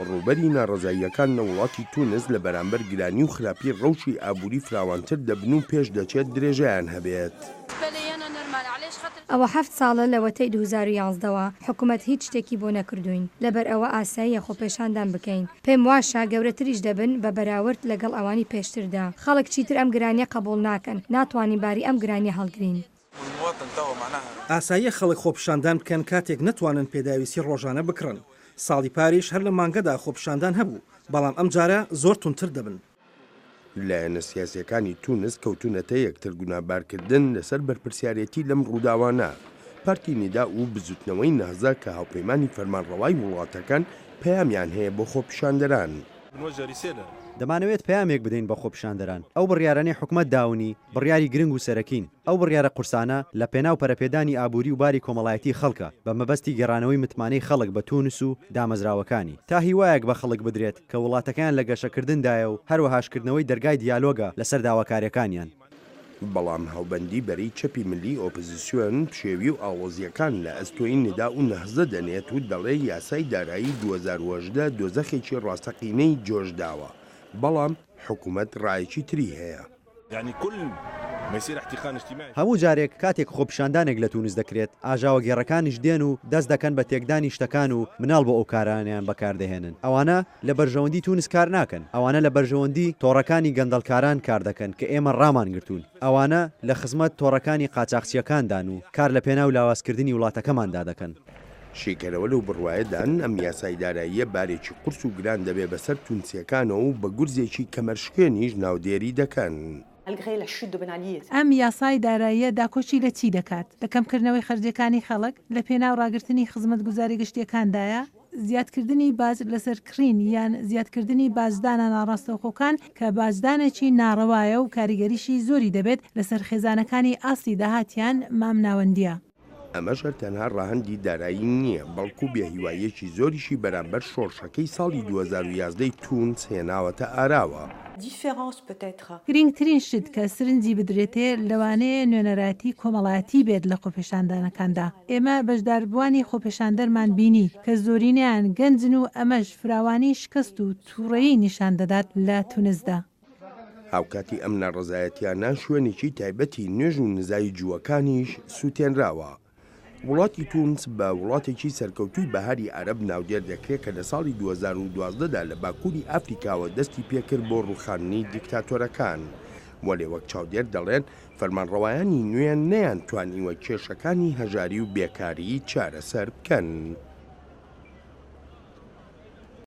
ڕووبەری ناڕەزاییەکان لە وڵاتی تونس لە بەرامبەر گرانی و خراپی ڕەوشی ئابووری فراوانتر دەبن و پێش دەچێت درێژەیان هەبێت. ئەوە 7 ساڵە لە وەتەی 2011ەوە حکوومەت هیچ شتێکی بۆ نەکردوین لەبەر ئەوە ئاساییە خۆپێشاندان بکەین. پێم واشە گەورەتریش دەبن بە بەراورد لەگەڵ ئەوانی پێشتردا. خەڵک چیتر ئەم گرانیە قبول ناکەن، ناتوانین باری ئەم گرانیە هەڵگرین. ئاساییە خەڵک خۆپیشاندان بکەن کاتێک نەتوانن پێداویستی ڕۆژانە بکڕن. ساڵی پاریش هەر لە مانگەدا خۆپیشاندان هەبوو، بەڵام ئەم جارە زۆر تونتر دەبن. لایەنە سیاسیەکانی تونس کەوتونەتە یەکتر گونابارکردن لەسەر بەرپرسیارەتی لەم ڕووداوانە. پارتی نیدا و بزوتنەوەی نەهزە کە هاوپەیمانی فەرمانڕەوای وڵاتەکان پەیامیان هەیە بۆ خۆپیشاندەران. دەمانەوێت پەیامێک بدەین بە خۆپیشاندەران. ئەو بڕیارانەی حکومەت داونی بڕیاری گرنگ و سەرەکین. ئەو بڕیارە قورسانە لە پێناو پەرەپێدانی ئابووری و باری کۆمەڵایەتی خەڵکە بە مەبەستی گەڕانەوەی متمانەی خەڵک بە تونس و دامەزراوەکانی تا هیوایەک بە خەڵک بدرێت کە وڵاتەکان لە گەشەکردندایە و هەروەهاشکردنەوەی دەرگای دیالۆگە لەسەر داواکاریەکانیان. بەڵام هاوبەندی بەرەی چەپی ملی ئۆپۆزیسیۆن پشێوی و ئاڵۆزیەکان لە ئەستۆی ندا و نەهزە دەنێت و دەڵێ یاسای دارایی 2018 دۆزەخێکی ڕاستەقینەی جۆشداوە. بەڵام حکوومەت ڕایەکی تری هەیە. هەموو جارێک کاتێک خۆپیشاندانێک لە تونس دەکرێت ئاژاوە گێڕەکانیش دێن و دەست دەکەن بە تێکدانی شتەکان و مناڵ بۆ ئەو کارانیان بەکاردەهێنن. ئەوانە لە بەرژەوەندی تونس کار ناکەن، ئەوانە لە بەرژەوەندی تۆڕەکانی گەندەڵکاران کار دەکەن کە ئێمە ڕامان گرتوون. ئەوانە لە خزمەت تۆڕەکانی قاچاقچیەکاندان و کار لە پێناو لاوازکردنی وڵاتەکەماندا دەکەن. شێکەرەوە لەو بڕوایەدان ئەم یاسای داراییە بارێکی قورس و گران دەبێ بەسەر تونسیەکانەوە و بە گورزێکی کەمەرشکێنیش ناودێری دەکەن. ئەم یاسای داراییە داکۆچی لە چی دەکات؟ لە کەمکردنەوەی خەرجەکانی خەڵک لە پێناو ڕاگررتنی خزمەتگوزاری گشتیەکاندایە، زیادکردنی باج لەسەر کڕین یان زیادکردنی بازدانە ناڕاستەوخۆکان کە بازدانێکی ناڕەوایە و کاریگەریشی زۆری دەبێت لەسەر خێزانەکانی ئاستی داهاتیان مام ناوەندیە. ئەمەش تەنها ڕاهەندی دارایی نییە، بەڵکو بێهیواییەکی زۆریشی بەرامبەر شۆڕشەکەی ساڵی 2011 تونس هێناوەتە ئاراوە. گرنگترین شت کە سرنجی بدرێتێ لەوانەیە نوێنەراتی کۆمەڵایەتی بێت لە خۆپێشاندانەکاندا. ئێمە بەشداربووانی خۆپێشاندەرمان بینی کە زۆرینیان گەنجن و ئەمەش فراوانی شکست و تووڕەیی نیشان دەدات لە تونسدا. هاوکاتی ئەم ناڕەزایەتیانە شوێنێکی تایبەتی نوێژ و نزای جووەکانیش سووتێنراوە. وڵاتی تونس بە وڵاتێکی سەرکەوتووی بەهاری عەرەب ناودێر دەکرێت کە لە ساڵی 2012دا لە باکووری ئافریکاوە دەستی پێکرد بۆ ڕووخاندنی دیکتاتۆرەکان. وەلێ وەک چاودێر دەڵێن فەرمانڕەوایانی نوێیان نەیان توانیوە کێشەکانی هەژاری و بێکاری چارەسەر بکەن.